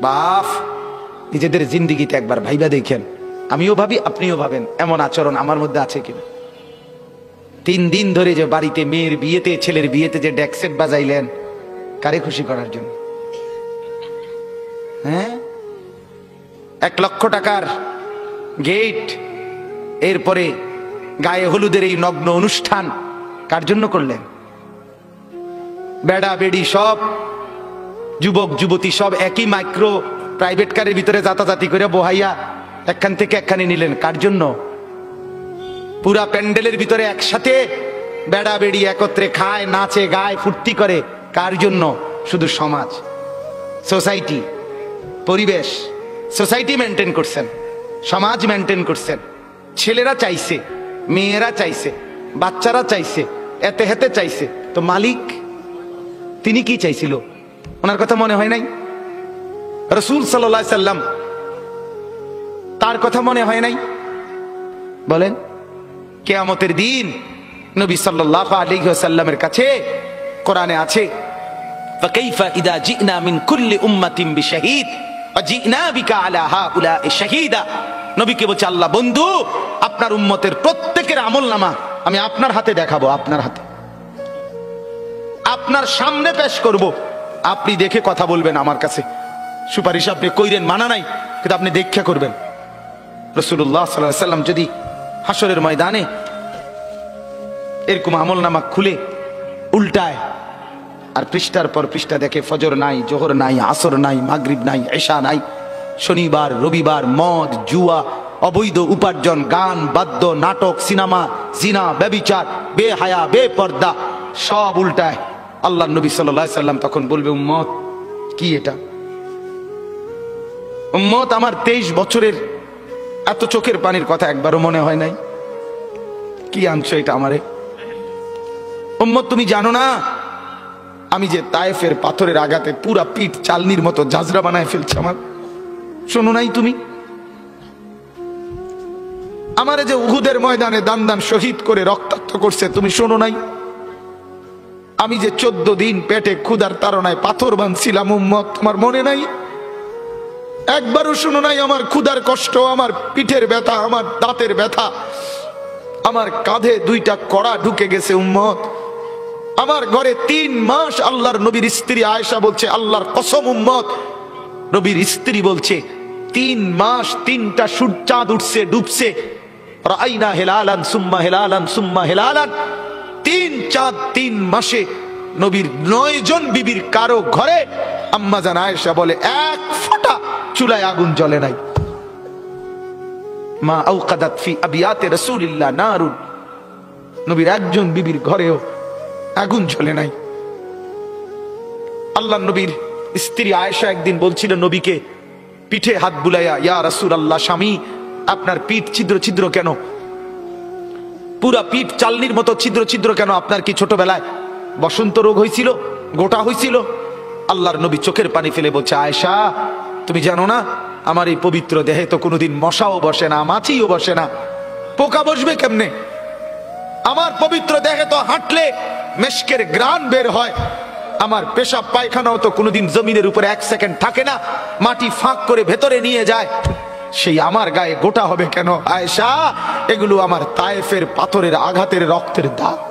বাপ, নিজেদের জিন্দিগিতে একবার ভাইবা দেখেন, আমিও ভাবি আপনিও ভাবেন এমন আচরণ আমার মধ্যে আছে কিনা। 3 দিন ধরে যে বাড়িতে মেয়ের বিয়েতে, ছেলের বিয়েতে যে ডেকসেট বাজাইলেন, কারে খুশি করার জন্য? হ্যাঁ, 1 লক্ষ টাকার গেট, এরপরে গায়ে হলুদের এই নগ্ন অনুষ্ঠান কার জন্য করলেন? বেড়া বেড়ি সব, যুবক যুবতী সব একই মাইক্রো প্রাইভেট কারের ভিতরে যাতাযাতি করে বহাইয়া একখান থেকে একখানে নিলেন, কার জন্য? পুরা প্যান্ডেলের ভিতরে একসাথে বেড়া বেড়ি একত্রে খায়, নাচে, গায়, ফুর্তি করে, কার জন্য? শুধু সমাজ, সোসাইটি, পরিবেশ, সোসাইটি মেনটেন করছেন, সমাজ মেনটেন করছেন। ছেলেরা চাইছে, মেয়েরা চাইছে, বাচ্চারা চাইছে, এতে হেতে চাইছে, তো মালিক তিনি কি চাইছিল? ওনার কথা মনে হয় নাই? রাসূল সাল্লাল্লাহু আলাইহি সাল্লাম, তার কথা মনে হয় নাই? বলেন, কিয়ামতের দিন নবী সাল্লাল্লাহু আলাইহি ওয়াসাল্লামের কাছে কোরআনে আছে, ফাকাইফা ইদা জিনা মিন কুল্লি উম্মাতিন বিশাহিদ ওয়া জিনা বিকা আলা হাউলা'i শাহীদা। নবীকে বলছে আল্লাহ, বন্ধু, আপনার উম্মতের প্রত্যেকের আমলনামা আমি আপনার হাতে দেখাবো, আপনার হাতে, আপনার সামনে পেশ করব, আপনি দেখে কথা বলবেন। আমার কাছে সুপারিশ আপনি কইরেন, মানা নাই, কিন্তু আপনি দেখা করবেন। রাসূলুল্লাহ সাল্লাল্লাহু আলাইহি ওয়াসাল্লাম যদি হাসরের ময়দানে এরকম আমলনামা খুলে উল্টায় আর পৃষ্ঠার পর পৃষ্ঠা দেখে ফজর নাই, জোহর নাই, আসর নাই, মাগরিব নাই, এশা নাই, শনিবার রবিবার, মদ, জুয়া, অবৈধ উপার্জন, গান, বাদ্য, নাটক, সিনেমা, জিনা, ব্যভিচার, বেহায়া, বেপর্দা, সব উল্টায়। আল্লাহ নবী সাল্লাল্লাহু আলাইহি সাল্লাম তখন বলবে, উম্মত কি এটা? উম্মত, আমার 23 বছরের এত চোখের পানির কথা একবারও মনে হয় নাই? কি আনছো এটা আমারে? উম্মত, তুমি জানো না আমি যে তায়েফের পাথরের আঘাতে পুরা পিঠ চালনির মতো জাজরা বানায় ফেলছে আমার? শোনো নাই তুমি? আমারে যে উহুদের ময়দানে দান দান শহীদ করে রক্তাক্ত করছে, তুমি শোনো নাই? আমি যে 14 দিন পেটে ক্ষুধার তাড়নায় পাথর বাঁধছিলাম, উম্মত, তোমার মনে নাই? একবারও শোনো নাই আমার ক্ষুধার কষ্ট, আমার পিঠের ব্যথা, আমার দাঁতের ব্যথা, আমার কাঁধে 2টা কড়া ঢুকে গেছে? উম্মত, আমার ঘরে 3 মাস আল্লাহর নবীর স্ত্রী আয়েশা বলছে, আল্লাহর কসম উম্মত, নবীর স্ত্রী বলছে 3 মাস 3টা সূর্যাঁদ উঠছে, ডুবছে, রাআইনা হিলালান সুম্মা হিলালান সুম্মা হিলালান, 3 চাঁদ 3 মাসে নবীর 9 জন বিবির কারো ঘরে আম্মা জান আয়েশা বলে 1 ফোঁটা চুলায় আগুন জ্বলে নাই। মা আওকাদাত ফি আবিয়াতে রাসূলিল্লাহ নারুন, নবীর একজন বিবির ঘরেও আগুন জ্বলে নাই। আল্লাহ নবীর স্ত্রী আয়েশা একদিন বলছিল নবীকে, পিঠে হাত বুলাইয়া, ইয়া রাসূলুল্লাহ, স্বামী আপনার পিঠ ছিদ্র ছিদ্র কেন? পুরা পিঠ চালনির মতো ছিদ্র ছিদ্র কেন? আপনার কি ছোটবেলায় বসন্ত রোগ হয়েছিল, গোটা হয়েছিল? আল্লাহর নবী চোখের পানি ফেলে বলছে, আয়েশা, তুমি জানো না আমার এই পবিত্র দেহে তো কোনোদিন মশাও বসে না, মাছিও বসে না, পোকা বসবে কেমনে? আমার পবিত্র দেহে তো হাঁটলে মেশকের ঘ্রাণ বের হয়, আমার পেশাব পায়খানাও তো কোনোদিন জমিনের উপরে 1 সেকেন্ড থাকে না, মাটি ফাঁক করে ভেতরে নিয়ে যায়, সেই আমার গায়ে গোটা হবে কেন? আয়েশা, এগুলো আমার তায়েফের পাথরের আঘাতের রক্তের দাগ।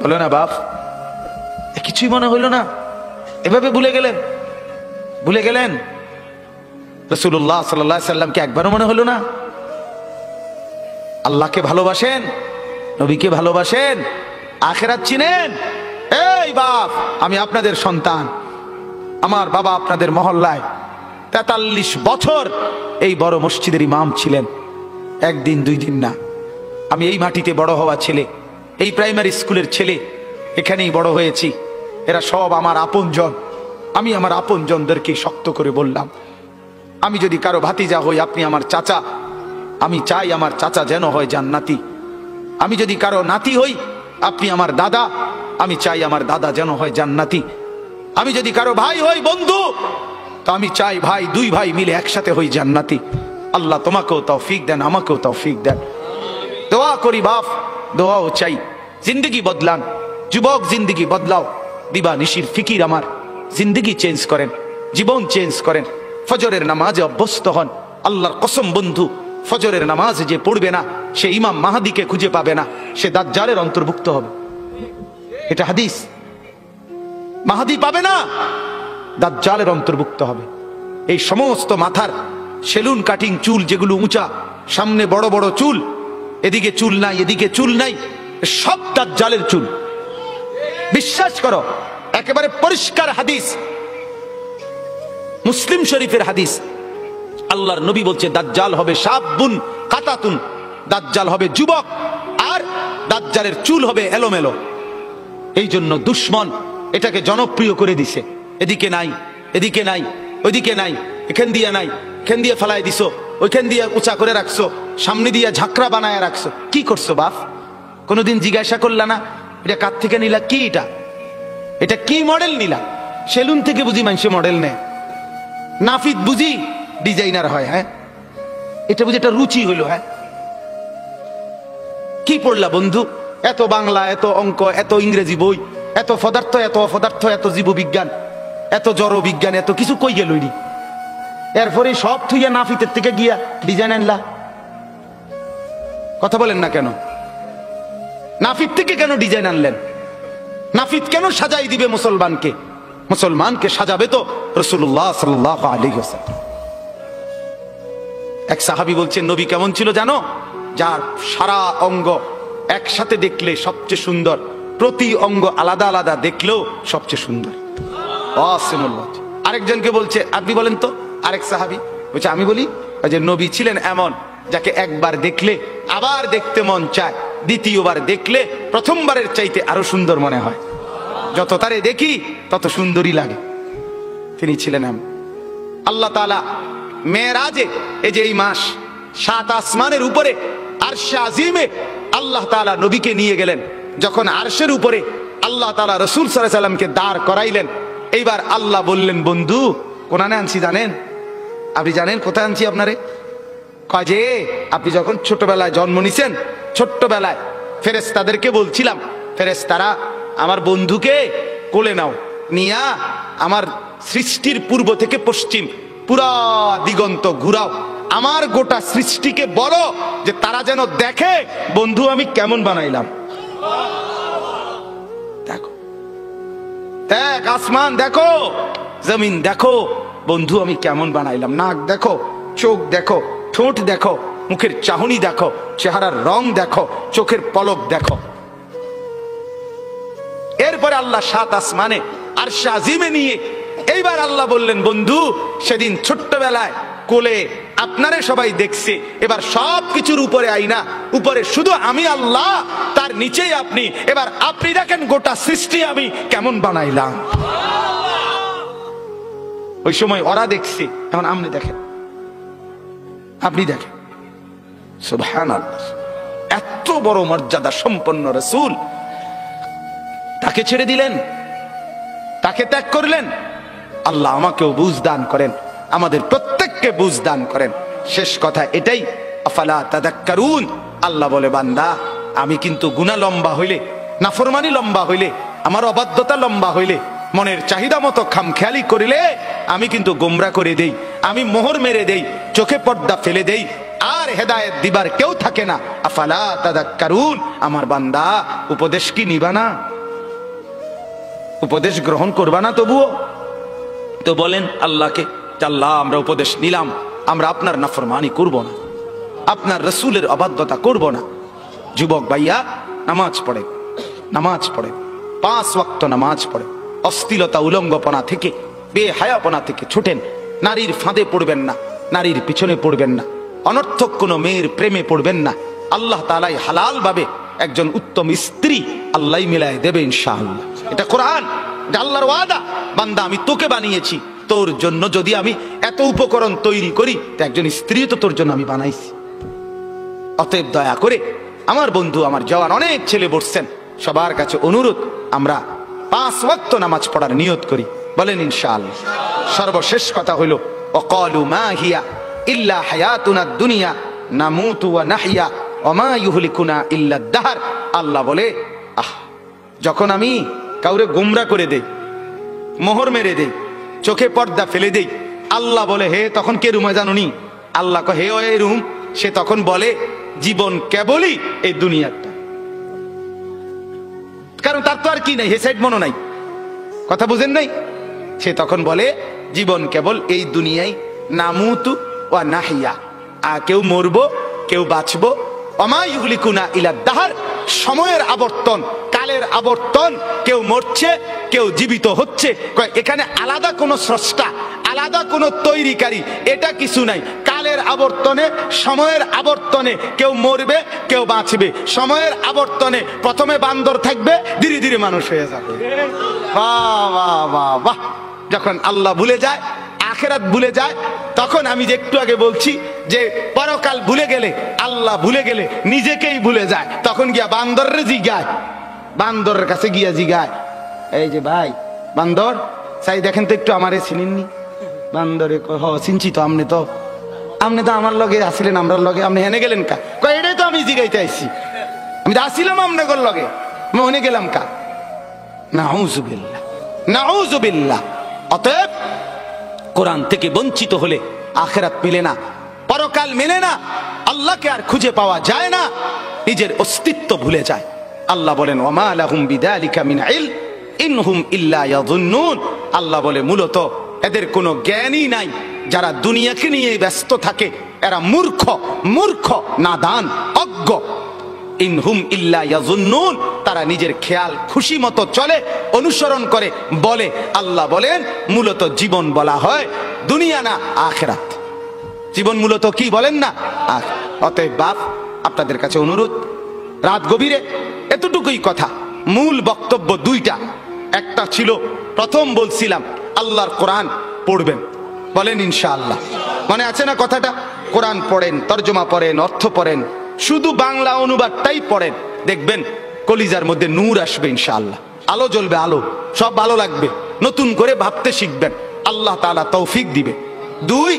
বলো না বাপ, কিছুই মনে হইল না? এভাবে ভুলে গেলেন, ভুলে গেলেন? রাসূলুল্লাহ সাল্লাল্লাহু আলাইহি সাল্লামকে একবারও মনে হলো না? আল্লাহকে ভালোবাসেন, নবীকে ভালোবাসেন, আখিরাত চিনেন? এই বাপ, আমি আপনাদের সন্তান, আমার বাবা আপনাদের মহল্লায় 43 বছর এই বড় মসজিদের ইমাম ছিলেন, 1 দিন 2 দিন না। আমি এই মাটিতে বড় হওয়া ছেলে, এই প্রাইমারি স্কুলের ছেলে, এখানেই বড় হয়েছি। এরা সব আমার আপনজন। আমি আমার আপনজনদেরকে শক্ত করে বললাম, আমি যদি কারো ভাতিজা হই, আপনি আমার চাচা, আমি চাই আমার চাচা যেন হয় জান্নাতি। আমি যদি কারো নাতি হই, আপনি আমার দাদা, আমি চাই আমার দাদা যেন হয় জান্নাতি। আমি যদি কারো ভাই হই, বন্ধু, তো আমি চাই ভাই, 2 ভাই মিলে একসাথে হই জান্নাতি। আল্লাহ তোমাকেও তৌফিক দেন, আমাকেও তৌফিক দেন। দোয়া করি বাপ, দোয়াও চাই, জিন্দগি বদলান, যুবক জিন্দিগি বদলাও, দিবা নিশির ফিকির আমার, জিন্দিগি চেঞ্জ করেন, জীবন চেঞ্জ করেন, ফজরের নামাজে অভ্যস্ত হন। আল্লাহর কসম বন্ধু, ফজরের নামাজ যে পড়বে না সে ইমাম মাহাদিকে খুঁজে পাবে না, সে দাজ্জালের অন্তর্ভুক্ত হবে। এটা হাদিস। মাহাদি পাবে না, দাজ্জালের অন্তর্ভুক্ত হবে। এই সমস্ত মাথার সেলুন কাটিং চুল যেগুলো উঁচা, সামনে বড় বড় চুল, এদিকে চুল নাই এদিকে চুল নাই, সব দাজ্জালের চুল। বিশ্বাস করো, একেবারে পরিষ্কার হাদিস, মুসলিম শরীফের হাদিস। আল্লাহর নবী বলছে দাজ্জাল হবে শাবুন কাতাতুন, দাজ্জাল হবে যুবক, আর দাজ্জালের চুল হবে এলোমেলো। এই জন্য দুশ্মন এটাকে জনপ্রিয় করে দিছে। এদিকে নাই এদিকে নাই, ওইদিকে নাই, এখান দিয়ে নাই, এখান দিয়ে ফেলায় দিছো, ওইখান দিয়ে উঁচা করে রাখছো, সামনে দিয়ে ঝাঁকড়া বানায় রাখছো। কি করছো বাপ? কোনোদিন জিজ্ঞাসা করলা না এটা কার থেকে নিলা? কি এটা? এটা কি মডেল নিলা? সেলুন থেকে বুঝি মানুষে মডেল নেয়, নাফিদ বুঝি ডিজাইনার হয়। হ্যাঁ, এটা বুঝি একটা রুচি হইলো। হ্যাঁ, কি পড়লা বন্ধু? এত বাংলা, এত অঙ্ক, এত ইংরেজি বই, এত পদার্থ, এত অপদার্থ, এত জীববিজ্ঞান, এত জড় বিজ্ঞান, এত কিছু কই গেলইনি। এরপরে সব থুইয়া নাফিতের থেকে গিয়া ডিজাইন আনলা। কথা বলেন না কেন? নাফিত থেকে কেন ডিজাইন আনলেন? নাফিত কেন সাজাই দিবে মুসলমানকে? মুসলমানকে সাজাবে তো রাসূলুল্লাহ সাল্লাল্লাহু আলাইহি ওয়াসাল্লাম। এক সাহাবী বলছেন নবী কেমন ছিল জানো? যার সারা অঙ্গ একসাথে দেখলে সবচেয়ে সুন্দর, প্রতি অঙ্গ আলাদা আলাদা দেখলেও সবচেয়ে সুন্দর। আরেকজনকে বলছে আপনি বলেন তো। আরেক সাহাবী বলছে আমি বলি, যে নবী ছিলেন এমন যাকে একবার দেখলে আবার দেখতে মন চায়, দ্বিতীয়বার দেখলে প্রথমবারের চাইতে আরো সুন্দর মনে হয়, যত তারে দেখি তত সুন্দরই লাগে। তিনি ছিলেন এমন। আল্লাহ তাআলা মেরাজে, এই যে এই মাস, 7 আসমানের উপরে আরশে আজিমে আল্লাহ তাআলা নবীকে নিয়ে গেলেন। যখন আরশের উপরে আল্লাহ তাআলা রাসূল সাল্লাল্লাহু আলাইহি ওয়াসাল্লামকে দাঁড় করাইলেন, এইবার আল্লাহ বললেন বন্ধু কোনানে আনছি জানেন? আপনি জানেন কোথায় আনছি আপনারে? কাজে আপনি যখন ছোটবেলায় জন্ম নিছেন, ছোট্টবেলায় ফেরেশতাদেরকে বলছিলাম, ফেরেশতারা আমার বন্ধুকে কোলে নাও, নিয়া আমার সৃষ্টির পূর্ব থেকে পশ্চিম পুরা দিগন্ত ঘুরাও, আমার গোটা সৃষ্টিকে বলো যে তারা যেন দেখে বন্ধু আমি কেমন বানাইলাম। দেখো, দেখ আসমান দেখো, জমিন দেখো, বন্ধু আমি কেমন বানাইলাম। নাক দেখো, চোখ দেখো, ঠোঁট দেখো, মুখের চাহনি দেখো, চেহারার রং দেখো, চোখের পলক দেখো। এরপরে আল্লাহ 7 আসমানে আরশে আজিমে নিয়ে এইবার আল্লাহ বললেন বন্ধু সেদিন ছোট্টবেলায় কোলে আপনারে সবাই দেখছে, এবার সব কিছুর উপরে আইনা, উপরে শুধু আমি আল্লাহ, তার নিচেই আপনি, এবার আপনি দেখেন গোটা সৃষ্টি আমি কেমন বানাইলাম। ওই সময় ওরা দেখছে, এখন আপনি দেখেন, আপনি দেখেন। সুবহানাল্লাহ, এত বড় মর্যাদা সম্পন্ন রাসূল, তাকে ছেড়ে দিলেন, তাকে ত্যাগ করলেন। আল্লাহ আমাকেও বুঝ দান করেন, আমাদের প্রত্যেককে বুঝ দান করেন। শেষ কথা এটাই, আফালা তাযাক্কারুন। আল্লাহ বলে বান্দা আমি কিন্তু গুনাহ লম্বা হইলে, নাফরমানি লম্বা হইলে, আমার অবাধ্যতা লম্বা হইলে, মনের চাহিদা মতো খামখেয়ালি করিলে আমি কিন্তু গোমরা করে দেই, আমি মোহর মেরে দেই, চোখে পর্দা ফেলে দেই, আর হেদায়েত দিবার কেউ থাকে না। আফালা তাযাক্কারুন। আমার বান্দা উপদেশ কি নিবা না? উপদেশ গ্রহণ করবা না? তবুও তো বলেন আল্লাহকে, আল্লাহ আমরা উপদেশ নিলাম, আমরা আপনার নাফরমানি করব না, আপনার রাসূলের অবাধ্যতা করব না। যুবক ভাইয়া নামাজ পড়ে, নামাজ পড়ে, 5 ওয়াক্ত নামাজ পড়ে, অশ্লীলতা উলঙ্গপনা থেকে, বেহায়াপনা থেকে ছুটেন। নারীর ফাঁদে পড়বেন না, নারীর পিছনে পড়বেন না, অনর্থক কোনো মেয়ের প্রেমে পড়বেন না। আল্লাহ তাআলাই হালাল ভাবে একজন উত্তম স্ত্রী আল্লাহ মিলায় দেবে ইনশাআল্লাহ। এটা কোরআন, এটা আল্লাহর ওয়াদা। বান্দা আমি তোকে বানিয়েছি, তোর জন্য যদি আমি এত উপকরণ তৈরি করি তো একজন স্ত্রী তো তোর জন্য আমি বানাইছি। অতএব দয়া করে আমার বন্ধু, আমার জওয়ান অনেক ছেলে বসছেন, সবার কাছে অনুরোধ আমরা 5 ওয়াক্ত নামাজ পড়ার নিয়ত করি, বলেন ইনশাআল্লাহ। সর্বশেষ কথা হলো ওয়াকালু মা হিয়া ইল্লা হায়াতুনাদ দুনিয়া নামুতু ওয়া নাহইয়া ওয়া মা ইউহলিকুনা ইল্লা দাহর। আল্লাহ বলে যখন আমি কাউরে গোমরা করে দেই, মোহর মেরে দেই, চোখে পর্দা ফেলে দেই, আল্লাহ বলে হে, তখন কে রুমে জানুনি? আল্লাহ কহে হে ওই রুম। সে তখন বলে জীবন কেবলই এই দুনিয়াটা, কারণ তার তো আর কি নাই, হে সাইড মনো নাই, কথা বুঝেন নাই? সে তখন বলে জীবন কেবল এই দুনিয়ায়, নামুতু ওয়া নাহিয়া, কেউ মরবো কেউ বাঁচবো, ওমা ইউহলিকুনা ইলা দাহার, সময়ের আবর্তন, কালের আবর্তন, কেউ মরছে কেউ জীবিত হচ্ছে। এখানে আলাদা কোনো স্রষ্টা, আলাদা কোনো তৈরিকারী, এটা কিছু নাই। কালের আবর্তনে, সময়ের আবর্তনে কেউ মরবে কেউ বাঁচবে। সময়ের আবর্তনে প্রথমে বান্দর থাকবে, ধীরে ধীরে মানুষ হয়ে যাবে। বাহ বাহ বাহ বাহ। যখন আল্লাহ ভুলে যায়, আখিরাত ভুলে যায়, তখন আমি যে একটু আগে বলছি যে পরকাল ভুলে গেলে, আল্লাহ ভুলে গেলে নিজেকেই ভুলে যায়। তখন গিয়া বান্দরের জিগায়, বান্দরের কাছে গিয়া জিগায়, এই যে ভাই বান্দর, চাই দেখেন তো একটু আমারে চিনেননি? বান্দরে হ চিনছি তো, আপনি তো আমার লগে আসিলেন, আমরা লগে, আপনি হেনে গেলেন কা? কয় এটাই তো আমি জিগাইতে আইছি, আমি তো আসিলাম আপনার লগে, আমি হেনে গেলাম কা? নাউযুবিল্লাহ, নাউযুবিল্লাহ। অতএব কোরআন থেকে বঞ্চিত হলে আখিরাত মিলে না, পরকাল মিলে না, আল্লাহকে আর খুঁজে পাওয়া যায় না, নিজের অস্তিত্ব ভুলে যায়। আল্লাহ বলেন ওয়ামা লাহুম বিযালিকা মিন ইলম ইনহুম ইল্লা ইয়াযুন্নুন। আল্লাহ বলে মূলত এদের কোনো জ্ঞানই নাই। যারা দুনিয়াকে নিয়ে ব্যস্ত থাকে এরা মূর্খ, মূর্খ, নাদান, অজ্ঞ। ইনহুম ইল্লা ইয়াযুন্নুন, তারা নিজের খেয়াল খুশি মতো চলে, অনুসরণ করে, বলে। আল্লাহ বলেন মূলত জীবন বলা হয় দুনিয়া না আখিরাত। জীবন মূলত কি বলেন না? অতএব বাপ, আপনাদের কাছে অনুরোধ, রাত গভীরে এতটুকুই কথা। মূল বক্তব্য দুইটা। একটা ছিল, প্রথম বলছিলাম আল্লাহর কোরআন পড়বেন, বলেন ইনশাআল্লাহ। মনে আছে না কথাটা? কোরআন পড়েন, তরজমা পড়েন, অর্থ পড়েন, শুধু বাংলা অনুবাদটাই পড়েন, দেখবেন কলিজার মধ্যে নূর আসবে ইনশাআল্লাহ, আলো জ্বলবে, আলো, সব ভালো লাগবে, নতুন করে ভাবতে শিখবেন, আল্লাহ তাআলা তৌফিক দিবে। দুই,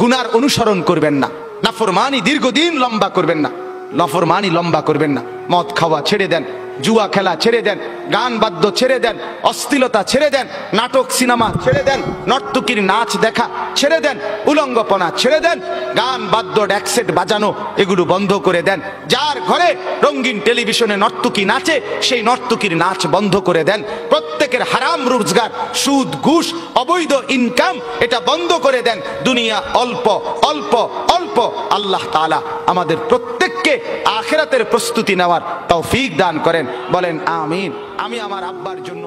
গুনার অনুসরণ করবেন না, নাফরমানি দীর্ঘদিন লম্বা করবেন না, নাফরমানি লম্বা করবেন না, মদ খাওয়া ছেড়ে দেন, জুয়া খেলা ছেড়ে দেন, গান বাদ্য ছেড়ে দেন, অশ্লীলতা ছেড়ে দেন, নাটক সিনেমা ছেড়ে দেন, নর্তকীর নাচ দেখা ছেড়ে দেন, উলঙ্গপনা ছেড়ে দেন, গান বাদ্য ড্যাকসেট বাজানো এগুলো বন্ধ করে দেন। যার ঘরে রঙিন টেলিভিশনে নর্তকী নাচে, সেই নর্তকীর নাচ বন্ধ করে দেন। প্রত্যেকের হারাম রোজগার, সুদ, ঘুষ, অবৈধ ইনকাম, এটা বন্ধ করে দেন। দুনিয়া অল্প অল্প অল্প। আল্লাহ তাআলা আমাদের প্রত্যেককে আখিরাতের প্রস্তুতি নেওয়ার তৌফিক দান করেন, বলেন আমিন। আমি আমার আব্বার জন্য